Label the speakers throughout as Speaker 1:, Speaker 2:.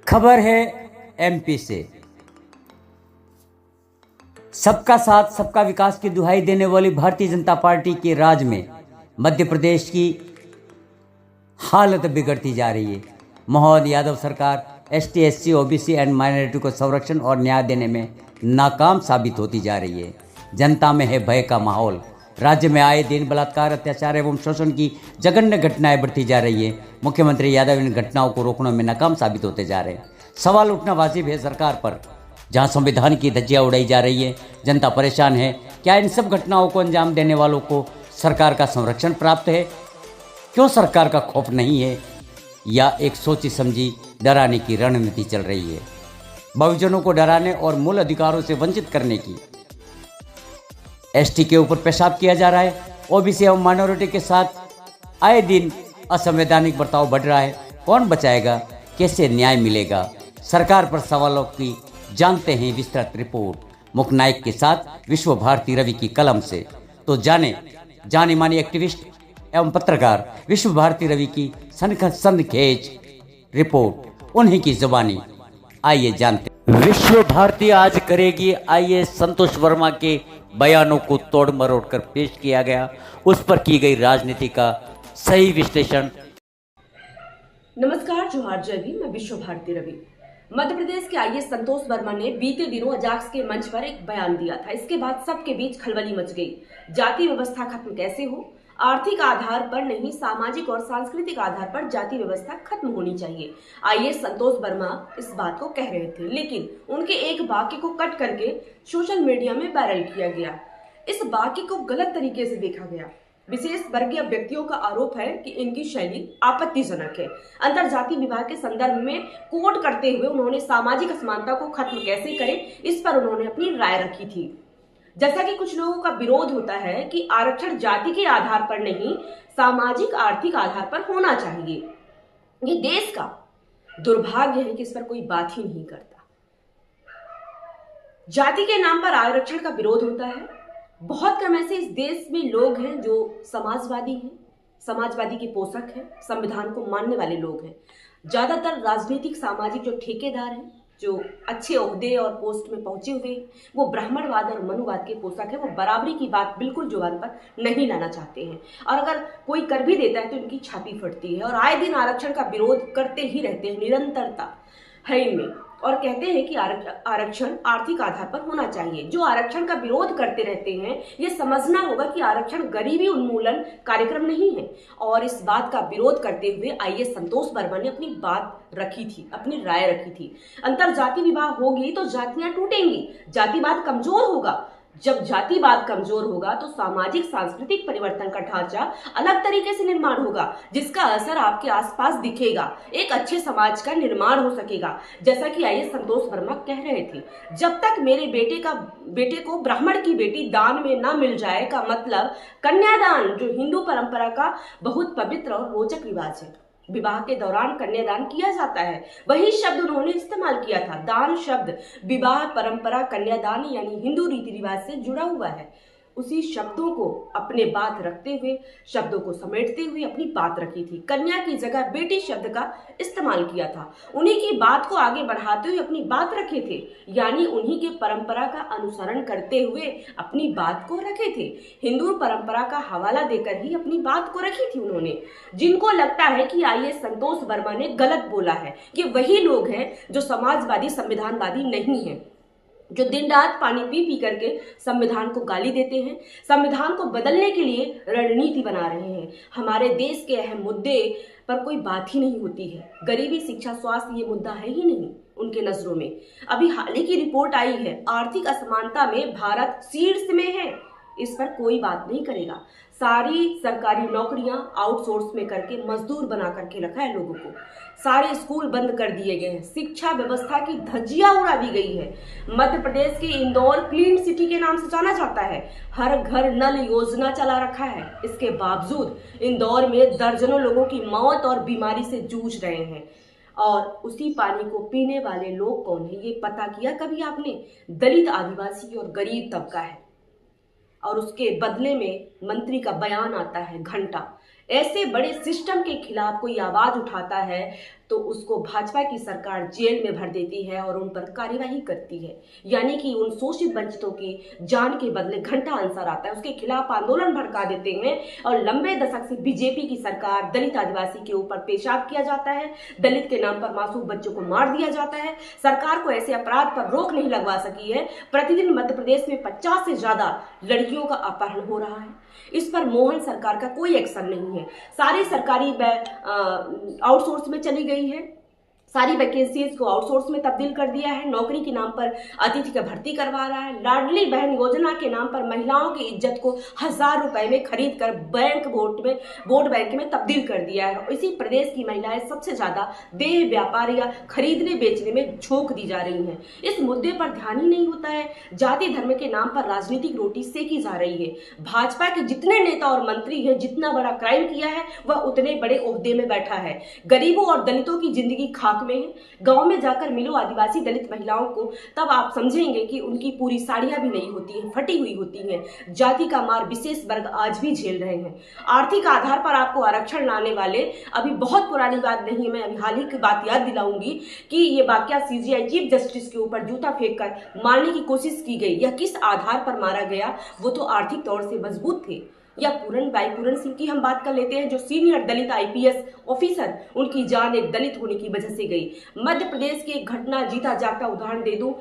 Speaker 1: खबर है एमपी से। सबका साथ सबका विकास की दुहाई देने वाली भारतीय जनता पार्टी के राज में मध्य प्रदेश की हालत बिगड़ती जा रही है। मोहन यादव सरकार ST, SC, OBC and minority को संरक्षण और न्याय देने में नाकाम साबित होती जा रही है। जनता में है भय का माहौल। राज्य में आए दिन बलात्कार, अत्याचार एवं शोषण की जघन्य घटनाएं बढ़ती जा रही है। मुख्यमंत्री यादव इन घटनाओं को रोकने में नाकाम साबित होते जा रहे हैं। सवाल उठना वाजिब है सरकार पर, जहां संविधान की धज्जियां उड़ाई जा रही है। जनता परेशान है। क्या इन सब घटनाओं को अंजाम देने वालों को सरकार का संरक्षण प्राप्त है? क्यों सरकार का खौफ नहीं है, या एक सोची समझी डराने की रणनीति चल रही है? बहुजनों को डराने और मूल अधिकारों से वंचित करने की। एसटी के ऊपर पेशाब किया जा रहा है। ओबीसी एवं माइनॉरिटी के साथ आए दिन असंवैधानिक बर्ताव बढ़ रहा है। कौन बचाएगा? कैसे न्याय मिलेगा? सरकार पर सवालों की जानते हैं विस्तृत रिपोर्ट मुख्य नायक के साथ विश्व भारती रवि की कलम से। तो जाने मानी एक्टिविस्ट एवं पत्रकार विश्व भारती रवि की सनसनीखेज रिपोर्ट उन्हीं की जुबानी। आइए जानते। विश्व भारती आज करेगी आईएएस संतोष वर्मा के बयानों को तोड़ मरोड़ कर पेश किया गया, उस पर की गई राजनीति का सही विश्लेषण।
Speaker 2: नमस्कार, जोहार, जय भीम। मैं विश्व भारती रवि। मध्य प्रदेश के आईएएस संतोष वर्मा ने बीते दिनों अजाक्स के मंच पर एक बयान दिया था। इसके बाद सबके बीच खलबली मच गई। जाति व्यवस्था खत्म कैसे हो? आर्थिक आधार पर नहीं, सामाजिक और सांस्कृतिक आधार पर जाति व्यवस्था खत्म होनी चाहिए। आईएएस संतोष वर्मा इस बात को कह रहे थे, लेकिन उनके एक वाक्य को कट करके सोशल मीडिया में वायरल किया गया। इस वाक्य को गलत तरीके से देखा गया। विशेष वर्गीय व्यक्तियों का आरोप है कि इनकी शैली आपत्तिजनक है। अंतरजातीय विवाह के संदर्भ में कोट करते हुए उन्होंने सामाजिक असमानता को खत्म कैसे करें, इस पर उन्होंने अपनी राय रखी थी। जैसा कि कुछ लोगों का विरोध होता है कि आरक्षण जाति के आधार पर नहीं, सामाजिक आर्थिक आधार पर होना चाहिए। ये देश का दुर्भाग्य है कि इस पर कोई बात ही नहीं करता। जाति के नाम पर आरक्षण का विरोध होता है। बहुत कम ऐसे इस देश में लोग हैं जो समाजवादी हैं, समाजवादी के पोषक हैं, संविधान को मानने वाले लोग हैं। ज्यादातर राजनीतिक सामाजिक जो ठेकेदार हैं, जो अच्छे ओहदे और पोस्ट में पहुंचे हुए, वो ब्राह्मणवाद और मनुवाद के पोषक है। वो बराबरी की बात बिल्कुल जुबान पर नहीं लाना चाहते हैं, और अगर कोई कर भी देता है तो इनकी छाती फटती है। और आए दिन आरक्षण का विरोध करते ही रहते हैं, निरंतरता है इनमें, और कहते हैं कि आरक्षण आर्थिक आधार पर होना चाहिए। जो आरक्षण का विरोध करते रहते हैं, ये समझना होगा कि आरक्षण गरीबी उन्मूलन कार्यक्रम नहीं है। और इस बात का विरोध करते हुए आईएएस संतोष वर्मा ने अपनी बात रखी थी, अपनी राय रखी थी। अंतरजातीय विवाह होगी तो जातियां टूटेंगी, जातिवाद कमजोर होगा। जब जातिवाद कमजोर होगा तो सामाजिक सांस्कृतिक परिवर्तन का ढांचा अलग तरीके से निर्माण होगा, जिसका असर आपके आसपास दिखेगा। एक अच्छे समाज का निर्माण हो सकेगा। जैसा कि आईएएस संतोष वर्मा कह रहे थे, जब तक मेरे बेटे को ब्राह्मण की बेटी दान में ना मिल जाए, का मतलब कन्यादान, जो हिंदू परंपरा का बहुत पवित्र और रोचक रिवाज है। विवाह के दौरान कन्यादान किया जाता है, वही शब्द उन्होंने इस्तेमाल किया था। दान शब्द विवाह परंपरा, कन्यादान यानी हिंदू रीति रिवाज से जुड़ा हुआ है। उसी शब्दों को अपने बात रखते हुए, शब्दों को समेटते हुए अपनी बात रखी थी। कन्या की जगह बेटी शब्द का इस्तेमाल किया था। उन्हीं की बात को आगे बढ़ाते हुए अपनी बात रखे थे, यानी उन्हीं के परंपरा का अनुसरण करते हुए अपनी बात को रखे थे। हिंदू परंपरा का हवाला देकर ही अपनी बात को रखी थी उन्होंने। जिनको लगता है कि आईएएस संतोष वर्मा ने गलत बोला है, कि वही लोग हैं जो समाजवादी संविधानवादी नहीं है, जो दिन रात पानी पी पी करके संविधान को गाली देते हैं, संविधान को बदलने के लिए रणनीति बना रहे हैं। हमारे देश के अहम मुद्दे पर कोई बात ही नहीं होती है। गरीबी, शिक्षा, स्वास्थ्य, ये मुद्दा है ही नहीं उनके नजरों में। अभी हाल ही की रिपोर्ट आई है, आर्थिक असमानता में भारत शीर्ष में है। इस पर कोई बात नहीं करेगा। सारी सरकारी नौकरियां आउटसोर्स में करके मजदूर बना करके रखा है लोगों को। सारे स्कूल बंद कर दिए गए हैं। शिक्षा व्यवस्था की धज्जियां उड़ा दी गई है। मध्य प्रदेश के इंदौर क्लीन सिटी के नाम से जाना जाता है। हर घर नल योजना चला रखा है। इसके बावजूद इंदौर में दर्जनों लोगों की मौत और बीमारी से जूझ रहे हैं। और उसी पानी को पीने वाले लोग कौन है, ये पता किया कभी आपने? दलित, आदिवासी और गरीब तबका है। और उसके बदले में मंत्री का बयान आता है घंटा। ऐसे बड़े सिस्टम के खिलाफ कोई आवाज उठाता है तो उसको भाजपा की सरकार जेल में भर देती है और उन पर कार्यवाही करती है। यानी कि उन शोषित वंचितों की जान के बदले घंटा आंसर आता है, उसके खिलाफ आंदोलन भड़का देते हैं और लंबे दशक से बीजेपी की सरकार दलित आदिवासी के ऊपर पेशाब किया जाता है, दलित के नाम पर मासूम बच्चों को मार दिया जाता है। सरकार को ऐसे अपराध पर रोक नहीं लगवा सकी है। प्रतिदिन मध्य प्रदेश में 50 से ज्यादा लड़कियों का अपहरण हो रहा है। इस पर मोहन सरकार का कोई एक्शन नहीं है। सारी सरकारी आउटसोर्स में चली गई है, सारी वैकेंसीज को आउटसोर्स में तब्दील कर दिया है, नौकरी के नाम पर अतिथि का भर्ती करवा रहा है, लाडली बहन योजना के नाम पर महिलाओं की इज्जत को 1000 रुपए में खरीद कर वोट बैंक में तब्दील कर दिया है। और इसी प्रदेश की महिलाएं सबसे ज्यादा देह व्यापार या खरीदने बेचने में झोंक दी जा रही हैं। इस मुद्दे पर ध्यान ही नहीं होता है। जाति धर्म के नाम पर राजनीतिक रोटी सेकी जा रही है। भाजपा के जितने नेता और मंत्री हैं, जितना बड़ा क्राइम किया है वह उतने बड़े ओहदे में बैठा है। गरीबों और दलितों की जिंदगी खाक में है। गांव में जाकर मिलो आदिवासी दलित महिलाओं को, तब आप समझेंगे कि उनकी पूरी साड़ियां भी नहीं होती हैं, फटी हुई होती हैं। जाति का मार विशेष वर्ग आज भी झेल रहे हैं। आर्थिक आधार पर आपको आरक्षण लाने वाले, अभी बहुत पुरानी बात नहीं है, मैं अभी हाल ही की बात याद दिलाऊंगी कि ये वाकया सीजीआई चीफ जस्टिस के ऊपर जूता फेंक कर मारने की कोशिश की गई। यह किस आधार पर मारा गया? वो तो आर्थिक तौर से मजबूत थे। या पूरन सिंह की हम बात कर लेते हैं, जो सीनियर दलित आईपीएस ऑफिसर, उनकी जान एक दलित होने की वजह से गई। मध्य प्रदेश की एक घटना जीता जागता उदाहरण दे दूं,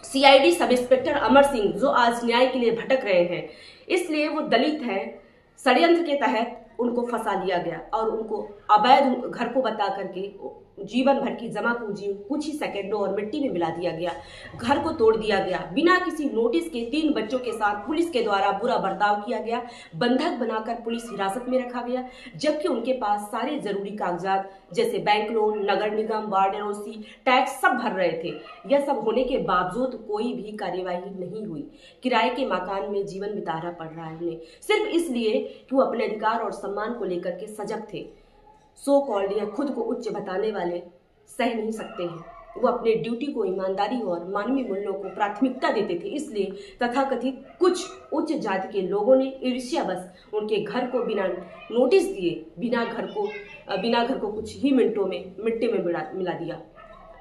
Speaker 2: CID sub inspector Amar Singh जो आज न्याय के लिए भटक रहे हैं, इसलिए वो दलित हैं। षड्यंत्र के तहत उनको फंसा लिया गया और उनको अवैध घर को बता करके जीवन भर की जमा पूंजी कुछ ही सेकंडों और मिट्टी में मिला दिया गया। घर को तोड़ दिया गया। बिना किसी नोटिस के 3 बच्चों के साथ पुलिस के द्वारा बुरा बर्ताव किया गया। बंधक बनाकर पुलिस हिरासत में रखा गया, जबकि उनके पास सारे जरूरी कागजात जैसे बैंक लोन, नगर निगम, वार्ड एनओसी, टैक्स सब भर रहे थे। यह सब होने के बावजूद कोई भी कार्यवाही नहीं हुई। किराए के मकान में जीवन बिताना पड़ रहा है उन्हें, सिर्फ इसलिए कि वो अपने अधिकार और सम्मान को लेकर के सजग थे। सो कॉल्ड या खुद को उच्च बताने वाले सह नहीं सकते हैं। वो अपने ड्यूटी को ईमानदारी और मानवीय मूल्यों को प्राथमिकता देते थे। इसलिए तथाकथित कुछ उच्च जाति के लोगों ने ईर्ष्यावश उनके घर को बिना नोटिस दिए, बिना घर को कुछ ही मिनटों में मिट्टी में मिला दिया।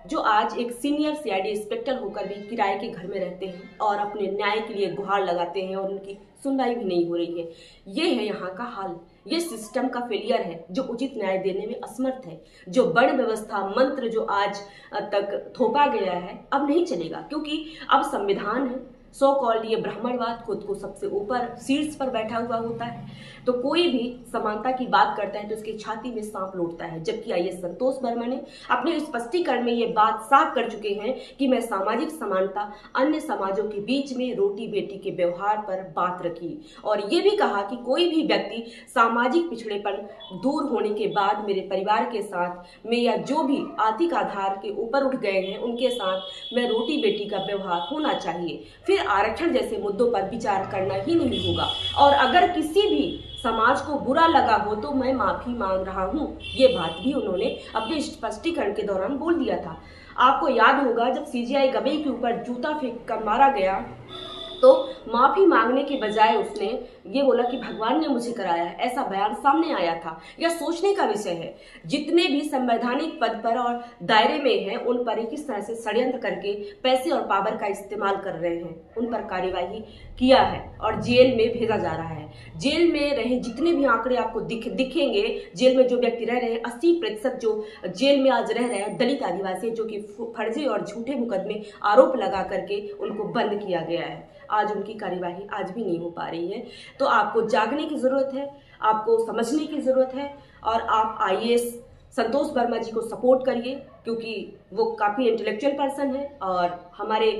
Speaker 2: जो आज एक सीनियर सीआईडी इंस्पेक्टर होकर भी किराए के घर में रहते हैं और अपने न्याय के लिए गुहार लगाते हैं और उनकी सुनवाई भी नहीं हो रही है। ये है यहाँ का हाल। ये सिस्टम का फेलियर है जो उचित न्याय देने में असमर्थ है। जो वर्ण व्यवस्था मंत्र जो आज तक थोपा गया है अब नहीं चलेगा, क्योंकि अब संविधान है। सो कॉल्ड ये ब्राह्मणवाद खुद को सबसे ऊपर शीर्ष पर बैठा हुआ होता है, तो कोई भी समानता की बात करता है तो उसकी छाती में सांप लौटता है। जबकि आईएएस संतोष वर्मा ने अपने स्पष्टीकरण में ये बात साफ कर चुके हैं कि मैं सामाजिक समानता अन्य समाजों के बीच में रोटी बेटी के व्यवहार पर बात रखी और ये भी कहा कि कोई भी व्यक्ति सामाजिक पिछड़ेपन दूर होने के बाद मेरे परिवार के साथ में या जो भी आर्थिक आधार के ऊपर उठ गए हैं उनके साथ मैं रोटी बेटी का व्यवहार होना चाहिए। फिर आरक्षण जैसे मुद्दों पर विचार करना ही नहीं होगा। और अगर किसी भी समाज को बुरा लगा हो तो मैं माफी मांग रहा हूं। ये बात भी उन्होंने अपने स्पष्टीकरण के दौरान बोल दिया था। आपको याद होगा जब सीजीआई गवई के ऊपर जूता फेंक कर मारा गया तो माफी मांगने के बजाय उसने ये बोला कि भगवान ने मुझे कराया है, ऐसा बयान सामने आया था। यह सोचने का विषय है। जितने भी संवैधानिक पद पर और दायरे में हैं उन पर किस तरह से षड्यंत्र करके पैसे और पावर का इस्तेमाल कर रहे हैं, उन पर कार्यवाही किया है और जेल में भेजा जा रहा है। जेल में रहे जितने भी आंकड़े आपको दिखेंगे, जेल में जो व्यक्ति रह रहे हैं 80% जो जेल में आज रह रहे हैं दलित आदिवासी, जो कि फर्जी और झूठे मुकदमे आरोप लगा करके उनको बंद किया गया है। आज उनकी कार्यवाही आज भी नहीं हो पा रही है। तो आपको जागने की जरूरत है, आपको समझने की जरूरत है और आप आईएएस संतोष वर्मा जी को सपोर्ट करिए, क्योंकि वो काफ़ी इंटेलेक्चुअल पर्सन है और हमारे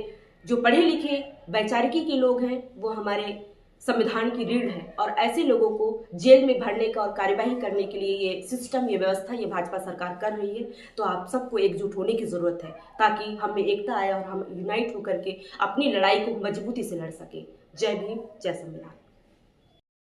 Speaker 2: जो पढ़े लिखे वैचारिकी के लोग हैं वो हमारे संविधान की रीढ़ है। और ऐसे लोगों को जेल में भरने का और कार्यवाही करने के लिए ये सिस्टम, ये व्यवस्था, ये भाजपा सरकार कर रही है। तो आप सबको एकजुट होने की जरूरत है ताकि हम में एकता आए और हम यूनाइट होकर के अपनी लड़ाई को मजबूती से लड़ सके। जय भीम, जय संविधान।